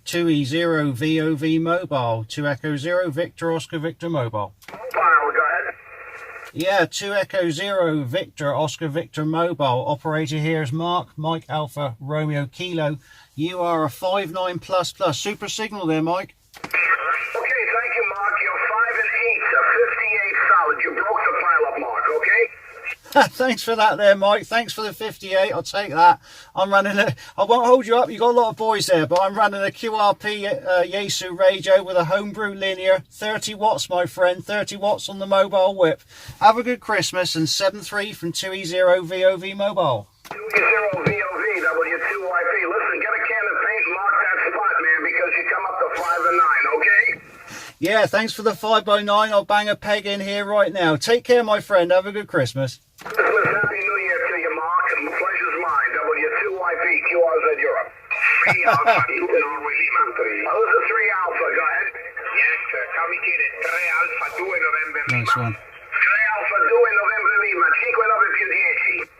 2E0 VOV Mobile, 2 Echo 0 Victor Oscar Victor Mobile. Go ahead. Yeah, 2 Echo 0 Victor Oscar Victor Mobile. Operator here is Mark, Mike Alpha Romeo Kilo. You are a 59++. Super signal there, Mike. Okay, thank you, Mark. You're 5 and 8, a 58 solid. You broke the pile up, Mark, okay? Thanks for that there, Mike. Thanks for the 58. I'll take that. I'm running I won't hold you up. You've got a lot of boys there, but I'm running a QRP Yaesu radio with a homebrew linear. 30 watts, my friend. 30 watts on the mobile whip. Have a good Christmas, and 7-3 from 2E0 VOV Mobile. 2E0 VOV, W2YP. Listen, get a can of paint and mark that spot, man, because you come up to 5 and 9, okay? Yeah, thanks for the 5x9. I'll bang a peg in here right now. Take care, my friend. Have a good Christmas. Christmas, Happy New Year to you, Mark. The pleasure's mine. W2YP, QRZ Europe. 3 Alpha, Norway Lima. Who's the 3 Alpha? Go ahead. Yes, ciao Michele. 3 Alfa 2 November Lima. Nice one. 3 Alfa 2 November Lima. 5 più 10.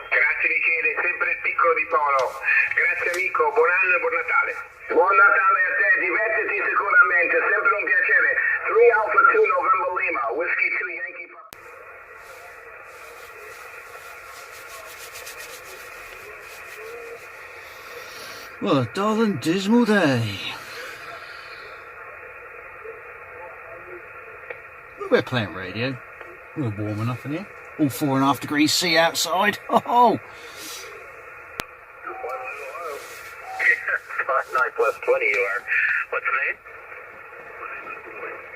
Grazie Michele, sempre il piccolo di Polo. Grazie amico, buon anno e buon Natale. Buon Natale a te, divertiti sicuramente, sempre un piacere. 3 Alpha 2 November Lima, Whiskey 2 Yankee Papa. What a dull and dismal day. We're playing radio. We're warm enough in here. All 4.5 degrees C outside. Oh! 9+20 you are. What's the name?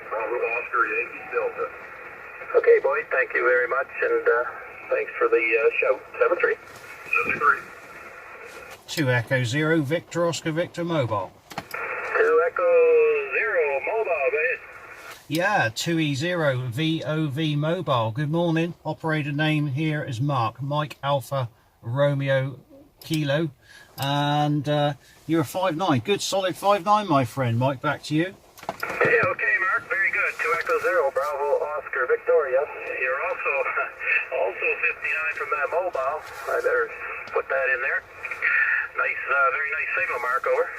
Bravo Oscar Yankee Delta. Okay, boys, thank you very much, and thanks for the show. 7-3. 7-3. 2 Echo 0 Victor Oscar Victor Mobile. 2 Echo 0 Mobile, go ahead. Yeah, 2E0 VOV Mobile. Good morning. Operator name here is Mark. Mike Alpha Romeo Kilo. And you're a 5'9". Good solid 5'9", my friend. Mike, back to you. Yeah, okay, Mark. Very good. 2 Echo 0 Bravo Oscar Victoria. You're also 59 from that mobile. I better put that in there. Nice, very nice signal, Mark. Over.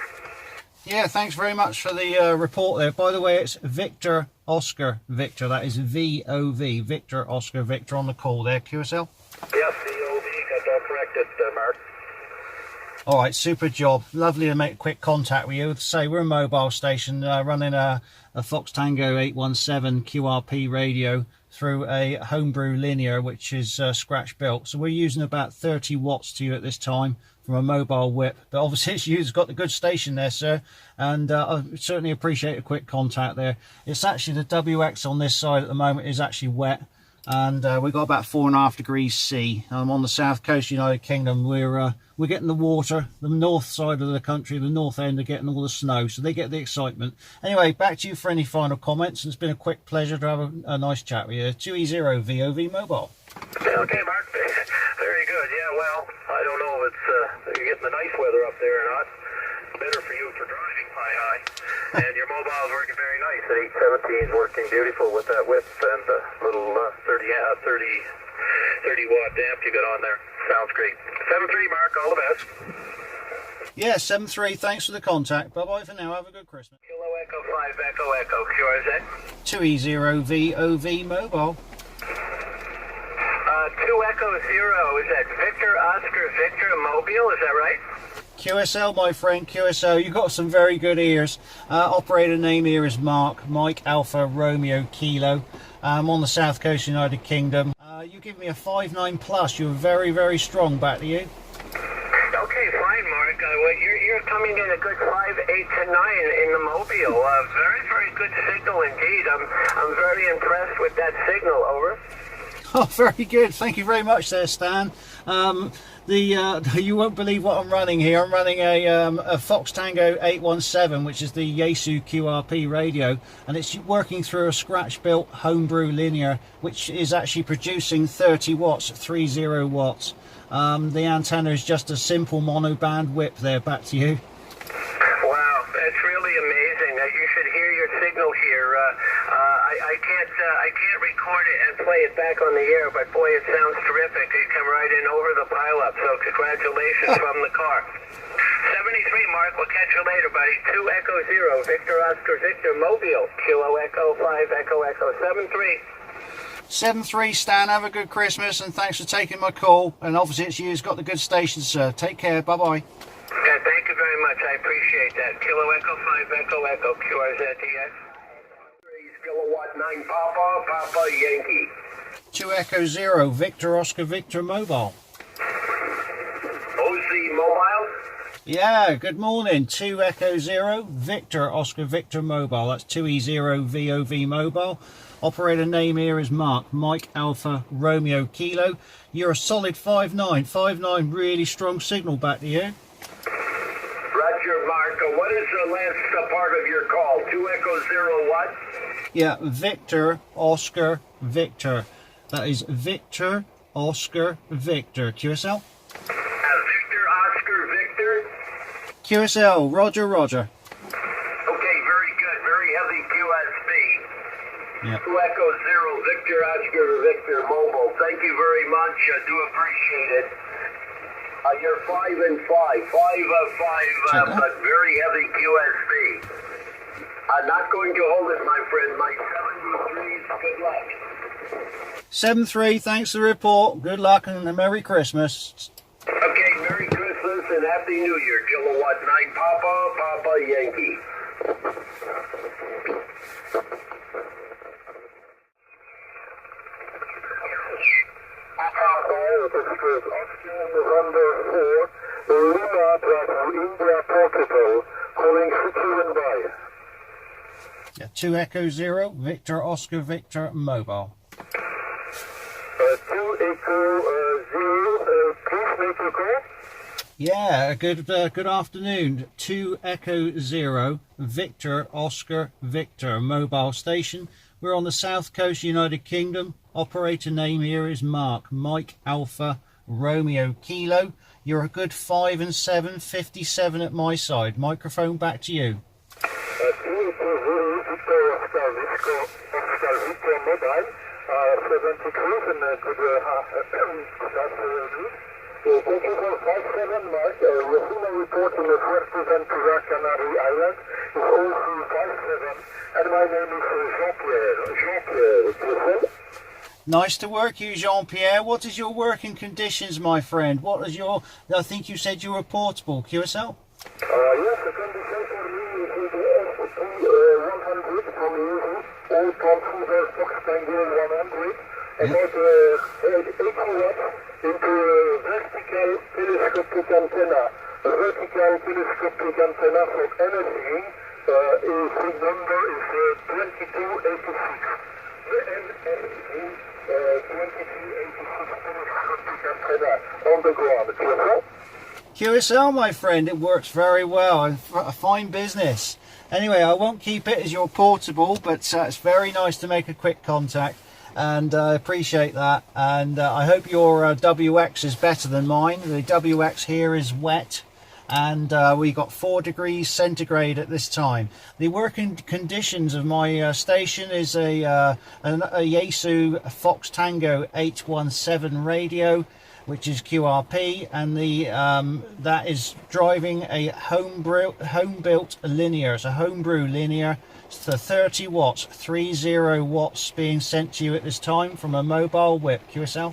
Yeah, thanks very much for the report there. By the way, it's Victor Oscar Victor. That is VOV, Victor Oscar Victor on the call there. QSL? Yes, VOV. Got that corrected, Mark. All right, super job. Lovely to make quick contact with you. Say we're a mobile station running a Fox Tango 817 QRP radio through a homebrew linear, which is scratch built. So we're using about 30 watts to you at this time from a mobile whip, but obviously it's got the good station there, sir, and I certainly appreciate a quick contact there. It's actually the WX on this side at the moment is actually wet, and we've got about 4.5 degrees C. On the south coast, United Kingdom, we're getting the water. The north side of the country, the north end, are getting all the snow, so they get the excitement. Anyway, back to you for any final comments. It's been a quick pleasure to have a nice chat with you. 2E0 VOV Mobile. Okay, Mark. Very good. Yeah, well, I don't know if you're getting the nice weather up there or not. Better for you for driving high. And your mobile's working very nice. The 817 is working beautiful with that whip and the little 30 watt amp you got on there. Sounds great. 7-3, Mark. All the best. Yeah, 7-3. Thanks for the contact. Bye-bye for now. Have a good Christmas. Kilo Echo 5 Echo Echo. QRZ. 2E0 VOV Mobile. 2 Echo 0. Is that Victor Oscar Victor Mobile? Is that right? QSL, my friend, QSL. You've got some very good ears. Operator name here is Mark, Mike Alpha Romeo Kilo. On the south coast, United Kingdom. You give me a 5.9 plus. You're very, very strong. Back to you. Okay, fine, Mark. Well, you're coming in a good 5, 8 to 9 in the Mobile. Very, very good signal indeed. I'm very impressed with that signal. Over. Oh, very good. Thank you very much there, Stan. You won't believe what I'm running here. I'm running a Fox Tango 817, which is the Yaesu QRP radio, and it's working through a scratch-built homebrew linear, which is actually producing 30 watts, 30 watts. The antenna is just a simple monoband whip there. Back to you. Wow, that's really amazing. You should hear your signal here. I can't record it and play it back on the air, but boy, it sounds terrific. You come right in over the pileup, so congratulations from the car. 73, Mark. We'll catch you later, buddy. 2 Echo 0, Victor Oscar Victor Mobile, Kilo Echo 5 Echo Echo 73. 7-3, Stan. Have a good Christmas, and thanks for taking my call. And obviously it's you who's got the good station, sir. Take care. Bye-bye. Yeah, thank you very much. I appreciate that. Kilo Echo 5 Echo Echo QRZTX. Kilowatt 9 Papa Yankee. 2 Echo 0, Victor Oscar Victor Mobile. OZ Mobile? Yeah, good morning. 2 Echo 0, Victor Oscar Victor Mobile. That's 2E0 VOV Mobile. Operator name here is Mark, Mike Alpha Romeo Kilo. You're a solid 5.9. 5.9, really strong signal. Back to you. Roger, Mark. What is the last part of your call? 2 Echo 0 what? Yeah, Victor Oscar Victor. That is Victor Oscar Victor. QSL? Victor Oscar Victor? QSL, Roger, Roger. Okay, very good. Very heavy QSB. Yeah. 2 Echo 0, Victor Oscar Victor Mobile. Thank you very much. I do appreciate it. You're 5 and 5. 5 of 5, but very heavy QSB. I'm not going to hold it, my friend. My 73's good luck. 7-3, thanks for the report. Good luck and a Merry Christmas. Okay, Merry Christmas and Happy New Year. Kilowatt 9 Papa Yankee. November 4, Lima Bravo, India Portugal, calling City and Bay. Yeah, 2 Echo 0, Victor Oscar Victor Mobile. 2 Echo 0, please make your call. Yeah, good afternoon. 2 Echo 0, Victor Oscar Victor Mobile station. We're on the south coast, United Kingdom. Operator name here is Mark, Mike Alpha Romeo Kilo. You're a good 5 and 7, 57 at my side. Microphone back to you. Thank you for 57, Mark. Racino reporting the first event to Rock Canary Island is O357, and my name is Jean-Pierre. Nice to work you, Jean-Pierre. What is your working conditions, my friend? What is your... I think you said you were portable. QSL? Yes, the condition for me is the SP100 from Easy, old transceiver Fox Tango 100, about 80 watts into a vertical telescopic antenna. A vertical telescopic antenna for energy, its number is 2286. The NSE 2286 telescopic antenna on the ground. QSL, my friend, it works very well. A fine business. Anyway, I won't keep it as your portable, but it's very nice to make a quick contact, and I appreciate that. And I hope your WX is better than mine. The WX here is wet, and we got 4 degrees centigrade at this time. The working conditions of my station is a Yaesu Fox Tango 817 radio, which is QRP, and the that is driving a home-built linear. It's a homebrew linear. It's the 30 watts, 30 watts being sent to you at this time from a mobile whip. QSL?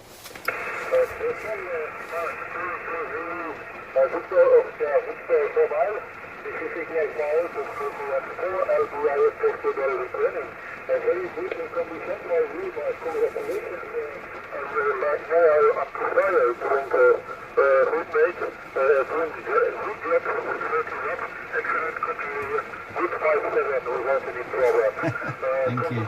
mobile. This is signal file for 4 LBIS posted while returning. A very briefing can be sent by you by congratulations and like now up to fire doing hood make, doing good job, working up, excellent continue, good 5-7 without any problem. Thank you.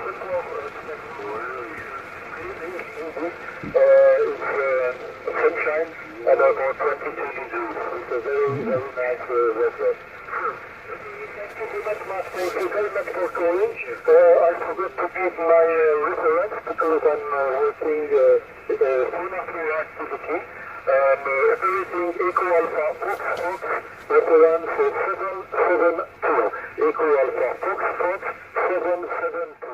It's sunshine and about 22 degrees. It's a very, very nice weather. Thank you very much, Mark. Thank you very much for calling. I forgot to give my reference because I'm working soon after activity. Everything Eco Alpha Fox reference 772. Eco Alpha Fox 772.